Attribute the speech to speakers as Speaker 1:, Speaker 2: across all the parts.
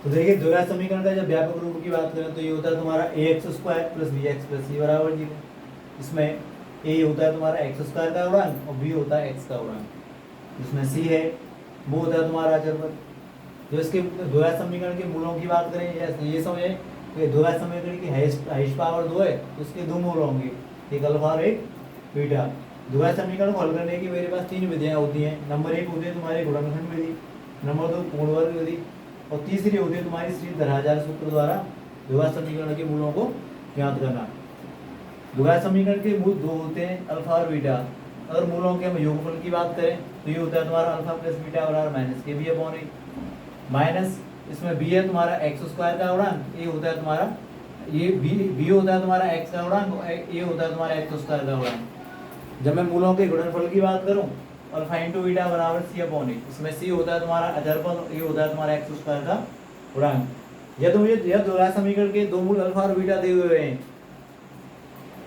Speaker 1: तो देखिए द्विघात समीकरण का जब व्यापक रूप की बात करें तो ये होता है तुम्हारा ax square plus bx plus c बराबर 0। इसमें a होता है तुम्हारा x स्क्वायर का गुणांक और b होता है x का गुणांक। जिसमें c है वो होता है तुम्हारा अचर पद। जो इसके द्विघात समीकरण के मूलों की बात करें ये समझे कि द्विघात समीकरण की हाईएस्ट पावर 2 है तो इसके दो मूल होंगे, एक अल्फा और एक बीटा। द्विघात समीकरण को हल करने की मेरे पास तीन विधियां होती हैं। नंबर 1 होती है तुम्हारी गुणनखंड विधि, नंबर 2 पूर्ण वर्ग विधि और तीसरी होती है तुम्हारी श्रीधराचार्य सूत्र द्वारा द्विघात समीकरण के मूलों को ज्ञात करना। द्विघात समीकरण के मूल दो होते हैं अल्फा और बीटा। अगर मूलों के हम योगफल की बात करें तो ये होता है तुम्हारा अल्फा प्लस बीटा बराबर माइनस के बी अपॉन ए। माइनस इसमें बी है तुम्हारा एक्स स्क्वायर का गुणांक, ए होता है तुम्हारा ये बी होता है तुम्हारा एक्स का गुणांक, ए होता है तुम्हारा एक्स स्क्वायर का गुणांक। जब मैं मूलों के गुणनफल की बात करूं अल्फा इंटू बीटा बराबर सी अपॉन ए, इसमें सी होता है तुम्हारा अचर पद, ए होता है तुम्हारा एक्स स्क्वायर का गुणांक। यदि मुझे यह द्विघात समीकरण के दो मूल अल्फा और बीटा दिए हुए हैं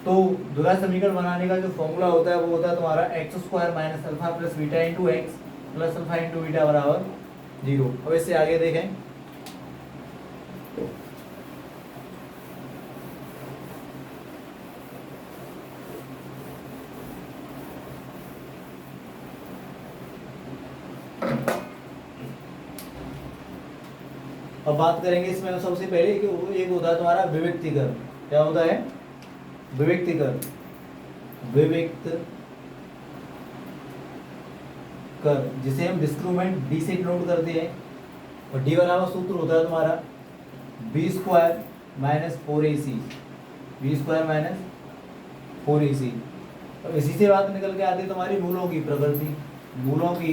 Speaker 1: तो द्विघात समीकरण बनाने का जो फॉर्मूला होता है वो होता है तुम्हारा x square minus alpha plus beta into x plus alpha into beta बराबर 0। अब इससे आगे देखें अब बात करेंगे इसमें सबसे पहले कि वो एक होता है तुम्हारा विविक्तीकर। क्या होता है? विविक्तीकर, विविक्त कर, जिसे हम डिस्क्रिमिनेंट डी से डिनोट करते हैं। और डी बराबर सूत्र होता है तुम्हारा b square minus 4ac, b square minus 4ac। और इसी से बात निकल के आती है तुम्हारी मूलों की प्रकृति, मूलों की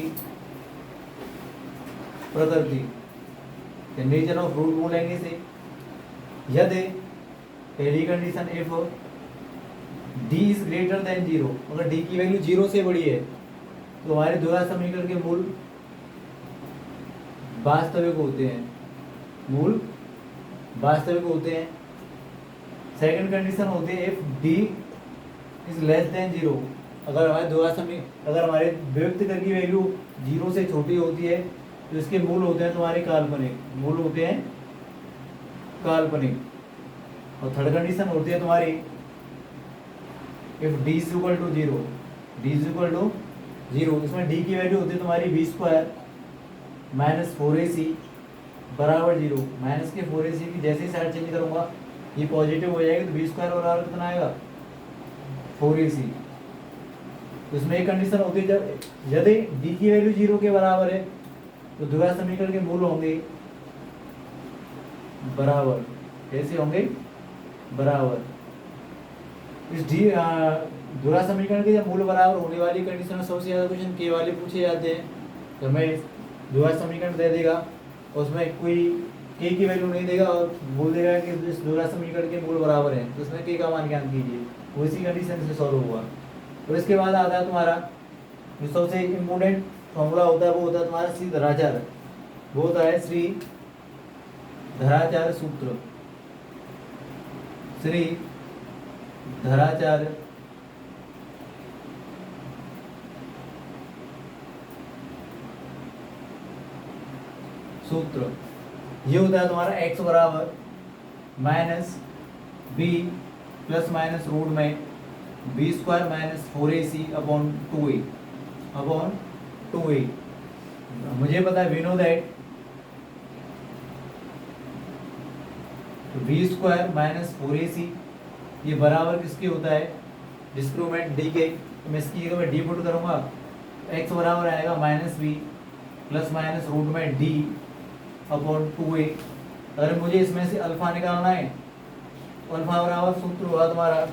Speaker 1: प्रकृति नेचर ऑफ रूट बोलेंगे से। यदि पहली condition if d is greater than 0, अगर d की वैल्यू 0 से बड़ी है तो हमारे द्विघात समीकरण के मूल वास्तविक होते हैं, मूल वास्तविक होते हैं। सेकंड कंडीशन होती है if d is less than 0, अगर हमारे द्विघात समीकरण अगर हमारे विविक्तकर की वैल्यू 0 से छोटी होती है तो इसके मूल होते हैं तुम्हारे काल्पनिक, मूल होते हैं काल्पनिक। और थर्ड कंडीशन होती है तुम्हारी if d is equal to 0, d is equal to 0, इसमें d की वैल्यू होती है तुम्हारी बी स्क्वायर माइनस 4ac बराबर 0। माइनस के 4ac की जैसे ही साइड चेंज करूंगा ये पॉजिटिव हो जाएगी तो बी स्क्वायर बराबर कितना आएगा 4ac। तो इसमें एक कंडीशन होती है जब यदि d की वैल्यू 0 के बराबर है तो द्विघात समीकरण के मूल होंगे बराबर। कैसे होंगे? बराबर। इस द्विघात समीकरण के जब मूल बराबर होने वाली कंडीशन में सबसे ज्यादा क्वेश्चन के वाले पूछे जाते हैं। तो हमें द्विघात समीकरण दे देगा उसमें कोई के की वैल्यू नहीं देगा और बोल देगा कि इस द्विघात समीकरण के मूल बराबर है तो इसमें के का मान ज्ञात कीजिए, वो इसी कंडीशन से सॉल्व हुआ। और इसके बाद आता है तुम्हारा जो सबसे इम्पोर्टेंट फॉर्मूला होता है वो होता है तुम्हारा श्रीधराचार्य, वो होता है श्रीधराचार्य सूत्र, श्रीधराचार्य सूत्र। ये होता है तुम्हारा x बराबर minus B plus minus root में B square minus 4ac upon 2a upon 2a। मुझे पता है we know that B square minus 4ac ये बराबर किसके होता है? डिस्क्रिमिनेंट डी के। तो मैं इसकी जगह में डी पुट करूंगा तो x बराबर आएगा minus B plus minus root में डी अपॉन 2a। अगर मुझे इसमें से अल्फा निकालना है तो अल्फा बराबर सूत्र हुआ तुम्हारा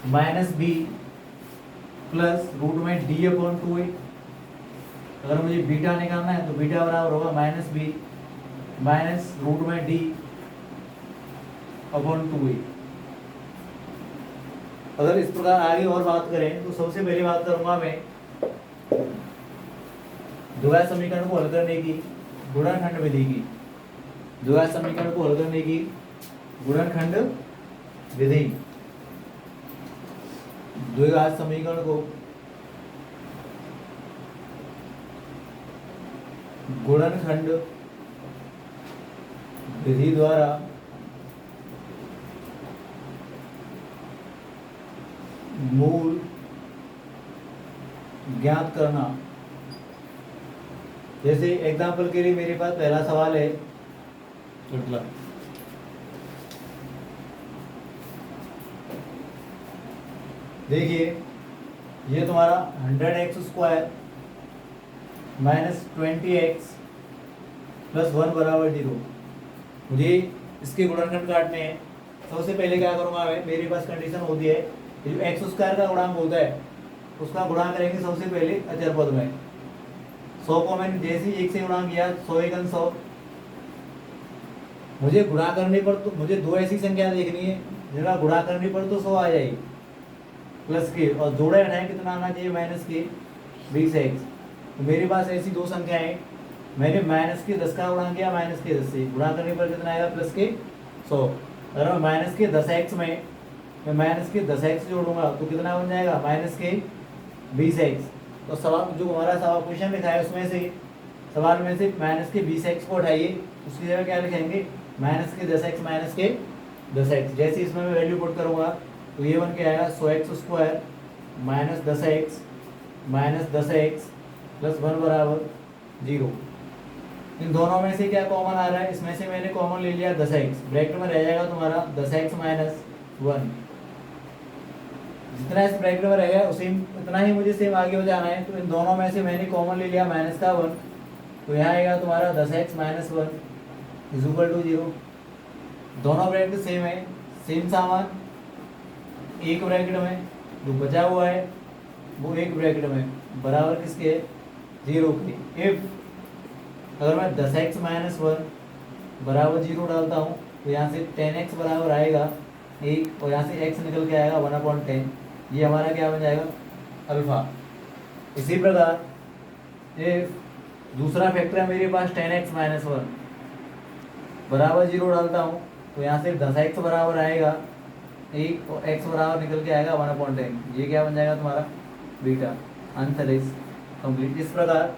Speaker 1: माइनस बी प्लस रूट में डी अपॉन 2a। अगर मुझे बीटा निकालना है तो बीटा बराबर होगा माइनस बी माइनस रूट में डी अपॉन 2a। अगर इस प्रकार आगे और बात करें तो सबसे पहले बात करूंगा मैं द्विघात समीकरण को हल करने की गुणनखंड विधि की। द्विघात समीकरण को हल करने की गुणनखंड विधि, द्विघात समीकरण को गुणनखंड विधि द्वारा मूल ज्ञात करना। जैसे एग्जाम्पल के लिए मेरे पास पहला सवाल है, देखिए ये तुम्हारा 100x² माइनस 20x प्लस 1 बराबर 0। मुझे इसके गुणनखंड काटने हैं। सबसे पहले क्या करूंगा मैं, मेरे पास कंडीशन होती है जो x² का गुणांक होता है उसका गुणा करेंगे सबसे पहले अचर पद में। 100 को मैंने जैसे ही 1 से गुणा किया 100 × 100। मुझे गुणा करने पर तो मुझे दो ऐसी संख्या देखनी है जिनका गुणा करने पर तो 100 आ जाएगी प्लस के, और जोड़े घटाए कितना आना चाहिए माइनस के 20x। तो मेरे पास ऐसी दो संख्याएं, मैंने माइनस के 10 का गुणा किया माइनस के 10 से, गुणा करने पर कितना आएगा प्लस के 100। अगर मैं माइनस के 10x में मैं माइनस के 10x जोड़ूंगा तो कितना बन जाएगा माइनस के 20x। तो सवाल जो हमारा सवाल क्वेश्चन लिखा है उसमें से सवाल में से माइनस के 20x को हटाइए, उसकी जगह क्या लिखेंगे माइनस के 10x माइनस के 10x। जैसे इसमें मैं वैल्यू पुट करूंगा तो ये बन के आएगा 100x² minus 10x minus 10x plus 1 बराबर 0। इन दोनों में से क्या कॉमन आ रहा है, इसमें से मैंने कॉमन ले लिया 10x, ब्रैकेट में रह जाएगा तुम्हारा 10x माइनस 1। जितना इस ब्रैकेट में रहेगा उसी इतना ही मुझे सेम आगे हो जाना है। तो इन दोनों में से मैंने कॉमन ले लिया माइनस का 1, तो यहाँ आएगा तुम्हारा 10x minus 1 is equal to 0। दोनों ब्रैकेट सेम है, सेम सामान एक ब्रैकेट में, जो बचा हुआ है वो एक ब्रैकेट में, बराबर किसके 0 के। इफ अगर मैं 10x माइनस 1 बराबर 0 डालता हूँ तो यहाँ से 10x बराबर आएगा 1, और यहाँ से x निकल के आएगा 1/10। ये हमारा क्या बन जाएगा अल्फा। इसी प्रकार ये दूसरा फैक्टर है मेरे पास 10x माइनस 1 बराबर 0 डालता हूँ तो यहाँ से 10x बराबर आएगा 1, और x बराबर निकल के आएगा 1/10। ये क्या बन जाएगा तुम्हारा बीटा। Answer is complete. इस प्रकार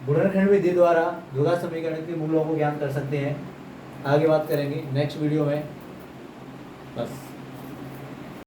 Speaker 1: गुणनखंड विधि द्वारा द्विघात समीकरण के मूलों को ज्ञात कर सकते हैं। आगे बात करेंगे नेक्स्ट वीडियो में। बस।